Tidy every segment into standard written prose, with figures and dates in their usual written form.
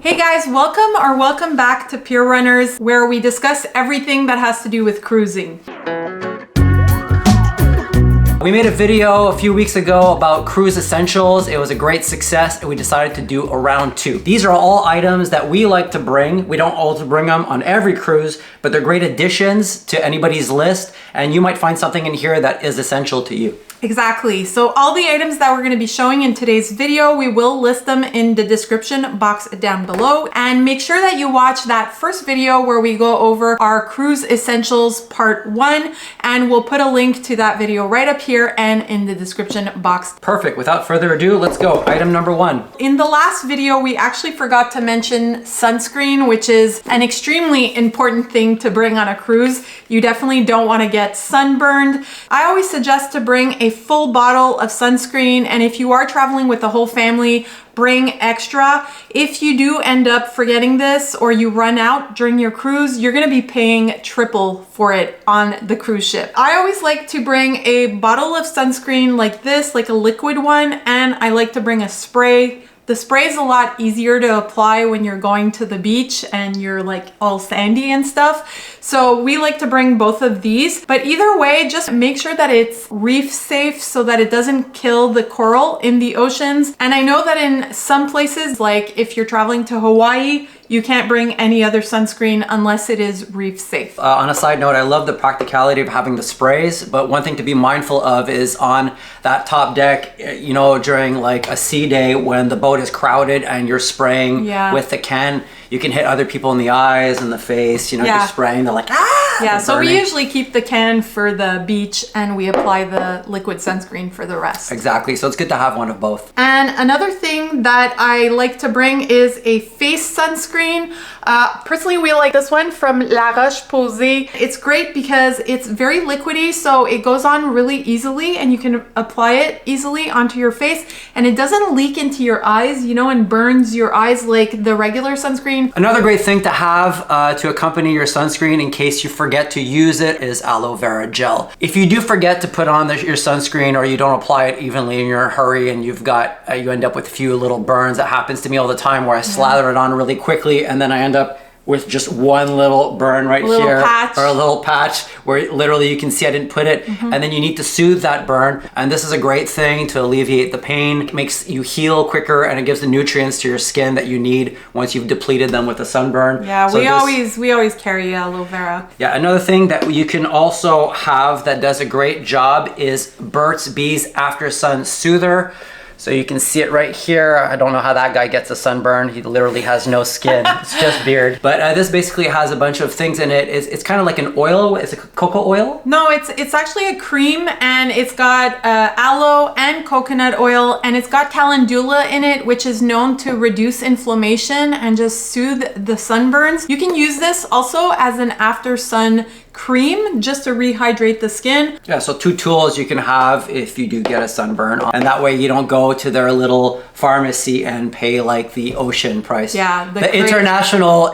Hey guys, welcome back to Pier Runners, where we discuss everything that has to do with cruising. We made a video a few weeks ago about cruise essentials. It was a great success and we decided to do a round 2. These are all items that we like to bring. We don't always bring them on every cruise, but they're great additions to anybody's list, and you might find something in here that is essential to you. Exactly. So all the items that we're going to be showing in today's video, we will list them in the description box down below. And make sure that you watch that first video where we go over our cruise essentials part 1, and we'll put a link to that video right up here and in the description box. Perfect. Without further ado, let's go. Item number 1. In the last video, we actually forgot to mention sunscreen, which is an extremely important thing to bring on a cruise. You definitely don't want to get sunburned. I always suggest to bring a full bottle of sunscreen, and if you are traveling with the whole family, bring extra. If you do end up forgetting this or you run out during your cruise, you're gonna be paying triple for it on the cruise ship. I always like to bring a bottle of sunscreen like this, like a liquid one, and I like to bring a spray. The spray is a lot easier to apply when you're going to the beach and you're like all sandy and stuff. So we like to bring both of these, but either way, just make sure that it's reef safe so that it doesn't kill the coral in the oceans. And I know that in some places, like if you're traveling to Hawaii, you can't bring any other sunscreen unless it is reef safe. On a side note, I love the practicality of having the sprays, but one thing to be mindful of is on that top deck, you know, during like a sea day when the boat is crowded and you're spraying with the can, you can hit other people in the eyes and the face, you know, you're spraying, they're like, ah! Yeah, so we usually keep the can for the beach and we apply the liquid sunscreen for the rest. Exactly, so it's good to have one of both. And another thing that I like to bring is a face sunscreen. Personally, we like this one from La Roche-Posay. It's great because it's very liquidy, so it goes on really easily and you can apply it easily onto your face, and it doesn't leak into your eyes, you know, and burns your eyes like the regular sunscreen. Another great thing to have to accompany your sunscreen in case you forget to use it is aloe vera gel. If you do forget to put on your sunscreen, or you don't apply it evenly in your hurry and you've got, you end up with a few little burns. That happens to me all the time where I slather it on really quickly and then I end up with just one little burn right here, or a little patch where literally you can see I didn't put it, and then you need to soothe that burn, and this is a great thing to alleviate the pain. It makes you heal quicker and it gives the nutrients to your skin that you need once you've depleted them with a sunburn. Yeah, so we always carry aloe vera. Yeah, another thing that you can also have that does a great job is Burt's Bees After Sun Soother. So you can see it right here. I don't know how that guy gets a sunburn. He literally has no skin. It's just beard. But this basically has a bunch of things in it. It's kind of like an oil. Is it cocoa oil? No, it's actually a cream, and it's got aloe and coconut oil, and it's got calendula in it, which is known to reduce inflammation and just soothe the sunburns. You can use this also as an after sun cream just to rehydrate the skin. Yeah, so 2 tools you can have if you do get a sunburn, and that way you don't go to their little pharmacy and pay like the ocean price. Yeah, the international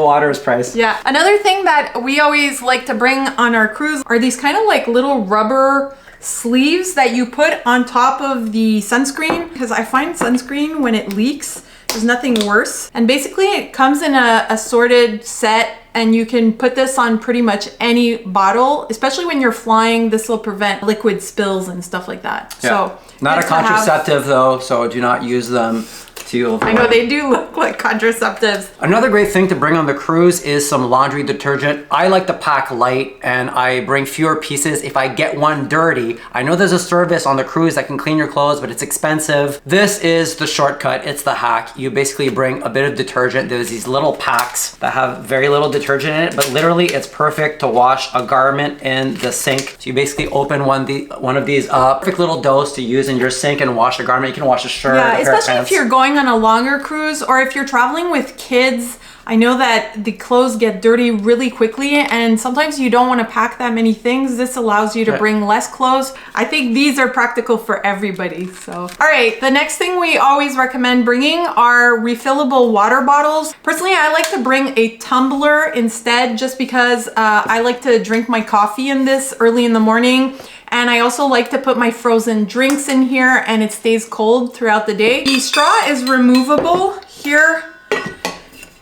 waters price. Yeah, another thing that we always like to bring on our cruise are these kind of like little rubber sleeves that you put on top of the sunscreen, because I find sunscreen when it leaks, there's nothing worse. And basically it comes in a assorted set, and you can put this on pretty much any bottle, especially when you're flying. This will prevent liquid spills and stuff like that. Yeah. So not a contraceptive though, so do not use them to avoid. I know they do look like contraceptives. Another great thing to bring on the cruise is some laundry detergent. I like to pack light and I bring fewer pieces. If I get one dirty, I know there's a service on the cruise that can clean your clothes, but it's expensive. This is the shortcut, it's the hack. You basically bring a bit of detergent. There's these little packs that have very little detergent in it, but literally it's perfect to wash a garment in the sink. So you basically open one of these up, perfect little dose to use in your sink and wash a garment. You can wash a shirt, yeah, a pair of especially pants. If you're going on a longer cruise, or if you're traveling with kids. I know that the clothes get dirty really quickly, and sometimes you don't want to pack that many things. This allows you to bring less clothes. I think these are practical for everybody. So, all right, the next thing we always recommend bringing are refillable water bottles. Personally, I like to bring a tumbler instead, just because I like to drink my coffee in this early in the morning. And I also like to put my frozen drinks in here, and it stays cold throughout the day. The straw is removable here.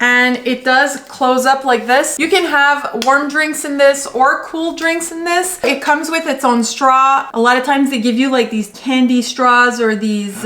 and it does close up like this. You can have warm drinks in this or cool drinks in this. It comes with its own straw. A lot of times they give you like these candy straws or these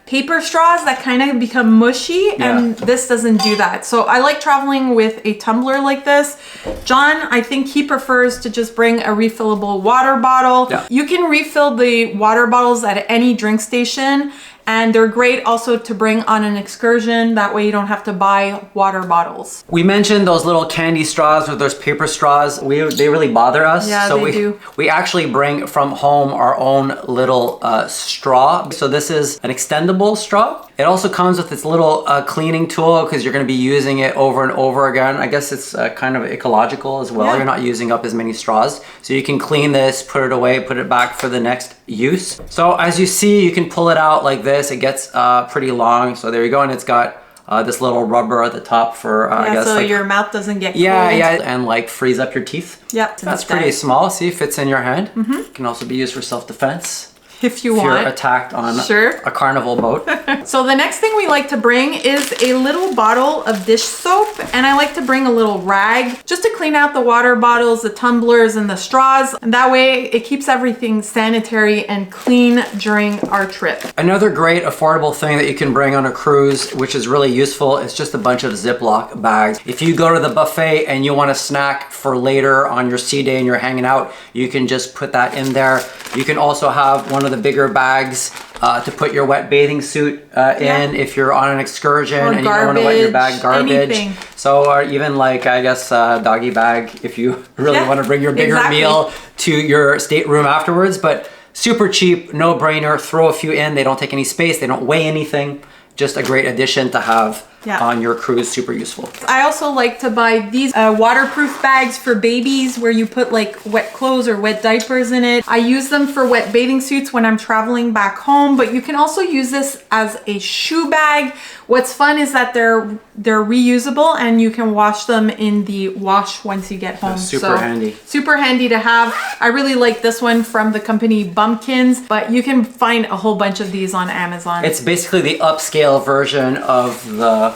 paper straws that kind of become mushy, and this doesn't do that. So I like traveling with a tumbler like this. John, I think he prefers to just bring a refillable water bottle. Yeah. You can refill the water bottles at any drink station, and they're great also to bring on an excursion. That way you don't have to buy water bottles. We mentioned those little candy straws or those paper straws. They really bother us. Yeah, so they do. We actually bring from home our own little straw. So this is an extendable straw. It also comes with its little cleaning tool because you're going to be using it over and over again. I guess it's kind of ecological as well. Yeah. You're not using up as many straws. So you can clean this, put it away, put it back for the next use. So as you see, you can pull it out like this. It gets pretty long. So there you go. And it's got this little rubber at the top for, I guess. So like, your mouth doesn't get cold. Yeah, and like freeze up your teeth. Yep. That's pretty small. See, fits in your hand. It can also be used for self-defense. If you If want. you're attacked on Sure. a carnival boat. So the next thing we like to bring is a little bottle of dish soap, and I like to bring a little rag just to clean out the water bottles, the tumblers, and the straws. And that way it keeps everything sanitary and clean during our trip. Another great affordable thing that you can bring on a cruise, which is really useful, is just a bunch of Ziploc bags. If you go to the buffet and you want a snack for later on your sea day and you're hanging out, you can just put that in there. You can also have one of the bigger bags to put your wet bathing suit in if you're on an excursion Or and you don't want to wet your bag. garbage, anything. So or even like, I guess, doggy bag if you really want to bring your bigger meal to your stateroom afterwards. But super cheap, no brainer, throw a few in. They don't take any space, they don't weigh anything. Just a great addition to have on your cruise, super useful. I also like to buy these waterproof bags for babies where you put like wet clothes or wet diapers in it. I use them for wet bathing suits when I'm traveling back home, but you can also use this as a shoe bag. What's fun is that they're reusable and you can wash them in the wash once you get home. That's super handy. Super handy to have. I really like this one from the company Bumpkins, but you can find a whole bunch of these on Amazon. It's basically the upscale version of the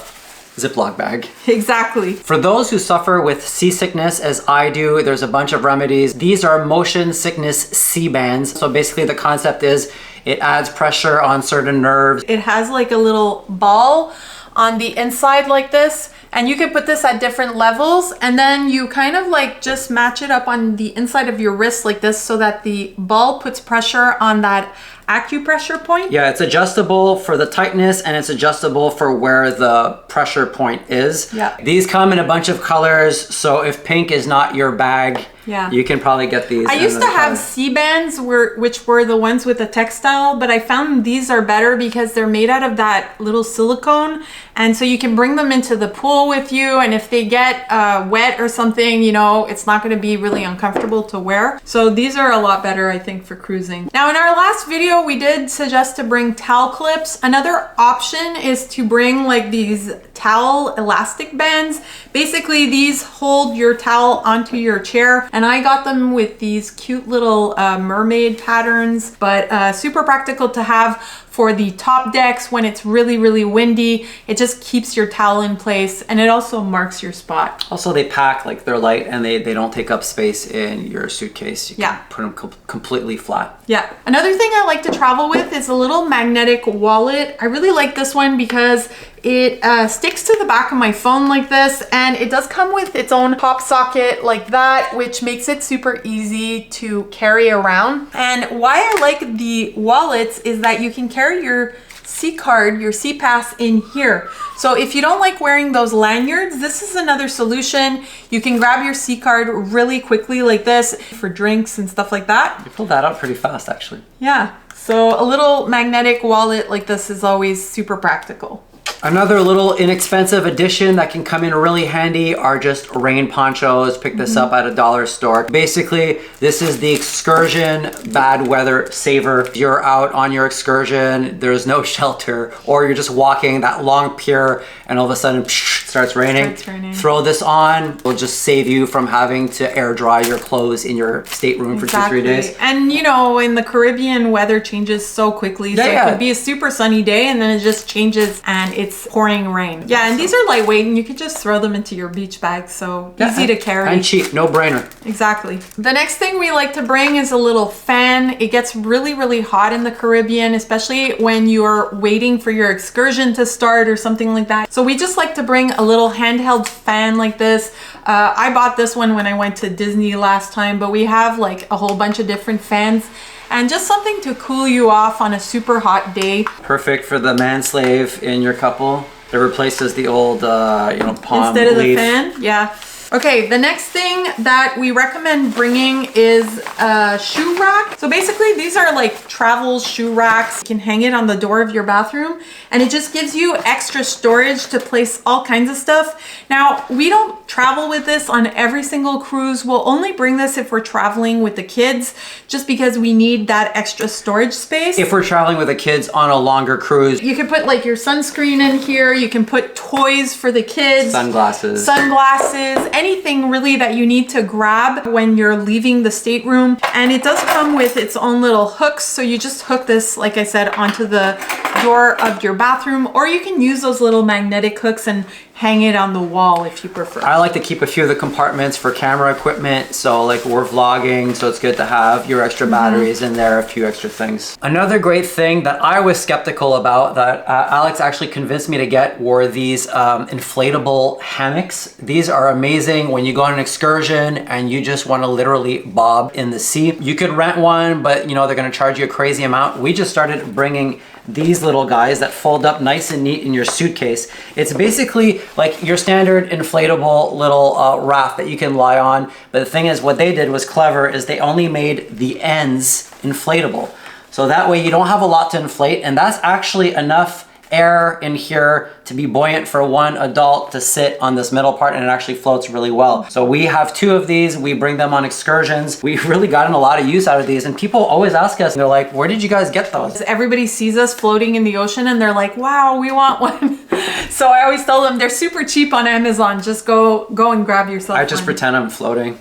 Ziploc bag. Exactly. For those who suffer with seasickness, as I do, there's a bunch of remedies. These are motion sickness sea bands. So basically the concept is it adds pressure on certain nerves. It has like a little ball on the inside like this, and you can put this at different levels, and then you kind of like just match it up on the inside of your wrist like this so that the ball puts pressure on that acupressure point. Yeah, it's adjustable for the tightness and it's adjustable for where the pressure point is. Yeah. These come in a bunch of colors, so if pink is not your bag, you can probably get these. I used to have sea bands which were the ones with the textile, but I found these are better because they're made out of that little silicone, and so you can bring them into the pool with you, and if they get wet or something, you know, it's not going to be really uncomfortable to wear. So these are a lot better, I think, for cruising. Now in our last video we did suggest to bring towel clips. Another option is to bring like these towel elastic bands. Basically these hold your towel onto your chair, and I got them with these cute little mermaid patterns, but super practical to have for the top decks when it's really, really windy. It just keeps your towel in place, and it also marks your spot. Also, they pack, like they're light and they don't take up space in your suitcase. You can put them completely flat. Yeah. Another thing I like to travel with is a little magnetic wallet. I really like this one because it sticks to the back of my phone like this, and it does come with its own pop socket like that, which makes it super easy to carry around. And why I like the wallets is that you can carry your C card, your C pass in here. So if you don't like wearing those lanyards, this is another solution. You can grab your C card really quickly like this for drinks and stuff like that. You pulled that out pretty fast, actually. Yeah. So a little magnetic wallet like this is always super practical. Another little inexpensive addition that can come in really handy are just rain ponchos. Pick this up at a dollar store. Basically, this is the Excursion bad weather saver. If you're out on your excursion, there's no shelter, or you're just walking that long pier and all of a sudden starts raining. Throw this on. It'll just save you from having to air dry your clothes in your stateroom for 2-3 days. And you know, in the Caribbean, weather changes so quickly. So it could be a super sunny day and then it just changes and it's pouring rain. Yeah, and these are lightweight and you could just throw them into your beach bag. So easy to carry. And cheap, no brainer. Exactly. The next thing we like to bring is a little fan. It gets really, really hot in the Caribbean, especially when you're waiting for your excursion to start or something like that. So we just like to bring a little handheld fan like this. I bought this one when I went to Disney last time, but we have like a whole bunch of different fans and just something to cool you off on a super hot day. Perfect for the man-slave in your couple. It replaces the old, palm instead of leaf. the fan. Yeah. Okay, the next thing that we recommend bringing is a shoe rack. So basically these are like travel shoe racks. You can hang it on the door of your bathroom and it just gives you extra storage to place all kinds of stuff. Now, we don't travel with this on every single cruise. We'll only bring this if we're traveling with the kids, just because we need that extra storage space. If we're traveling with the kids on a longer cruise. You can put like your sunscreen in here. You can put toys for the kids. Sunglasses, anything really that you need to grab when you're leaving the stateroom. And it does come with its own little hooks. So you just hook this, like I said, onto the door of your bathroom, or you can use those little magnetic hooks and hang it on the wall if you prefer. I like to keep a few of the compartments for camera equipment. So like we're vlogging, so it's good to have your extra batteries in there, a few extra things. Another great thing that I was skeptical about that Alex actually convinced me to get were these inflatable hammocks. These are amazing when you go on an excursion and you just want to literally bob in the sea. You could rent one, but you know, they're going to charge you a crazy amount. We just started bringing these little guys that fold up nice and neat in your suitcase. It's basically like your standard inflatable little raft that you can lie on. But the thing is, what they did was clever, is they only made the ends inflatable. So that way you don't have a lot to inflate, and that's actually enough air in here to be buoyant for one adult to sit on this middle part, and it actually floats really well. So we have 2 of these. We bring them on excursions. We've really gotten a lot of use out of these, and people always ask us, they're like, where did you guys get those? Everybody sees us floating in the ocean and they're like, wow, we want one. So I always tell them they're super cheap on Amazon. Just go and grab yourself I just pretend I'm floating.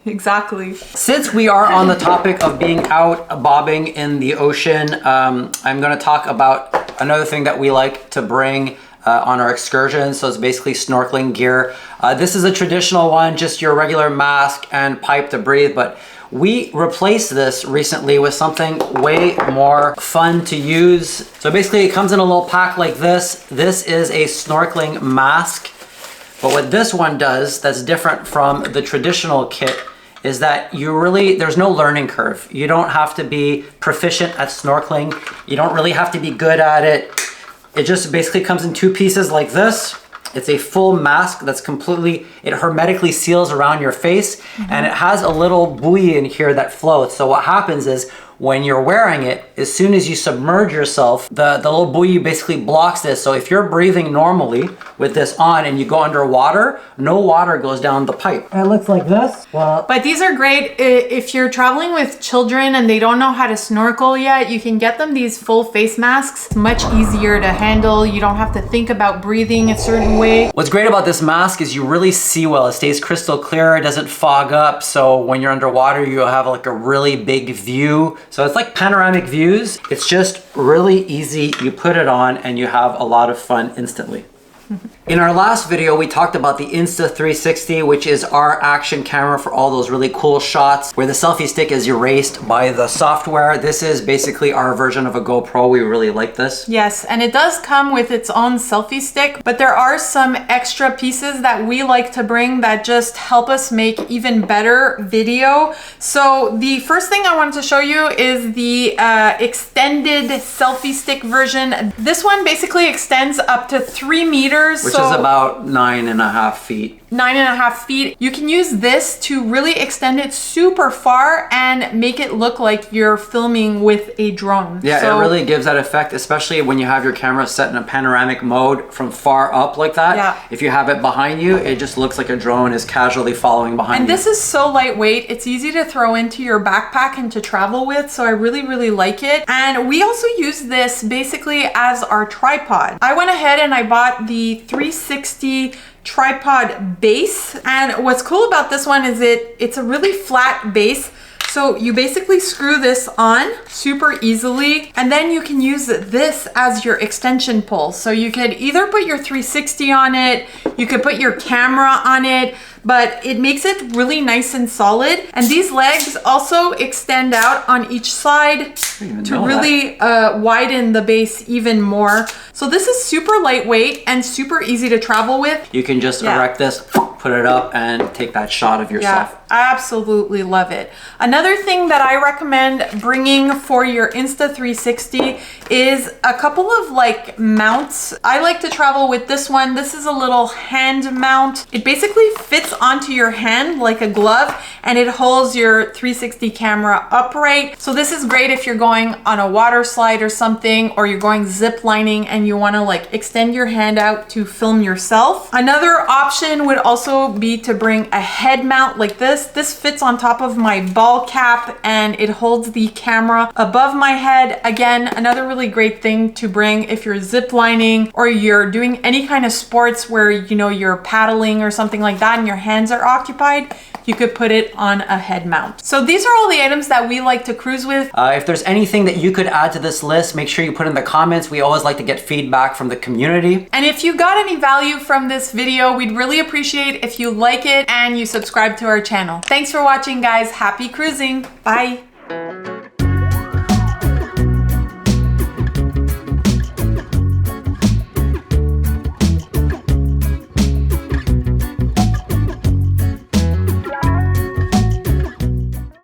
Exactly. Since we are on the topic of being out bobbing in the ocean, I'm going to talk about another thing that we like to bring on our excursions. So it's basically snorkeling gear. This is a traditional one, just your regular mask and pipe to breathe, but we replaced this recently with something way more fun to use. So basically it comes in a little pack like this. This is a snorkeling mask. But what this one does that's different from the traditional kit is that there's no learning curve. You don't have to be proficient at snorkeling. You don't really have to be good at it. It just basically comes in 2 pieces like this. It's a full mask that's it hermetically seals around your face, and it has a little buoy in here that floats. So what happens is, when you're wearing it, as soon as you submerge yourself, the little buoy basically blocks this. So if you're breathing normally with this on and you go underwater, no water goes down the pipe. And it looks like this. Well, but these are great if you're traveling with children and they don't know how to snorkel yet. You can get them these full face masks. It's much easier to handle. You don't have to think about breathing a certain way. What's great about this mask is you really see well. It stays crystal clear. It doesn't fog up. So when you're underwater, you'll have like a really big view. So it's like panoramic views. It's just really easy. You put it on and you have a lot of fun instantly. In our last video, we talked about the Insta360, which is our action camera for all those really cool shots where the selfie stick is erased by the software. This is basically our version of a GoPro. We really like this. Yes, and it does come with its own selfie stick, but there are some extra pieces that we like to bring that just help us make even better video. So the first thing I wanted to show you is the extended selfie stick version. This one basically extends up to 3 meters. Which is about 9.5 feet. 9.5 feet. You can use this to really extend it super far and make it look like you're filming with a drone. Yeah, so it really gives that effect, especially when you have your camera set in a panoramic mode from far up like that. Yeah. If you have it behind you, it just looks like a drone is casually following behind you. And this is so lightweight. It's easy to throw into your backpack and to travel with, so I really, really like it. And we also use this basically as our tripod. I went ahead and I bought the the 360 tripod base. And what's cool about this one is it's a really flat base. So you basically screw this on super easily, and then you can use this as your extension pole. So you could either put your 360 on it, you could put your camera on it, but it makes it really nice and solid. And these legs also extend out on each side to really widen the base even more. So this is super lightweight and super easy to travel with. You can just erect this, put it up, and take that shot of yourself. Yeah, I absolutely love it. Another thing that I recommend bringing for your Insta360 is a couple of like mounts. I like to travel with this one. This is a little hand mount. It basically fits onto your hand like a glove, and it holds your 360 camera upright. So this is great if you're going on a water slide or something, or you're going zip lining and you want to like extend your hand out to film yourself. Another option would also be to bring a head mount like this. This fits on top of my ball cap and it holds the camera above my head. Again, another really great thing to bring if you're zip lining or you're doing any kind of sports where, you know, you're paddling or something like that and your hands are occupied. You could put it on a head mount. So these are all the items that we like to cruise with. If there's anything that you could add to this list, make sure you put in the comments. We always like to get feedback from the community. And if you got any value from this video, we'd really appreciate if you like it and you subscribe to our channel. Thanks for watching, guys. Happy cruising. Bye.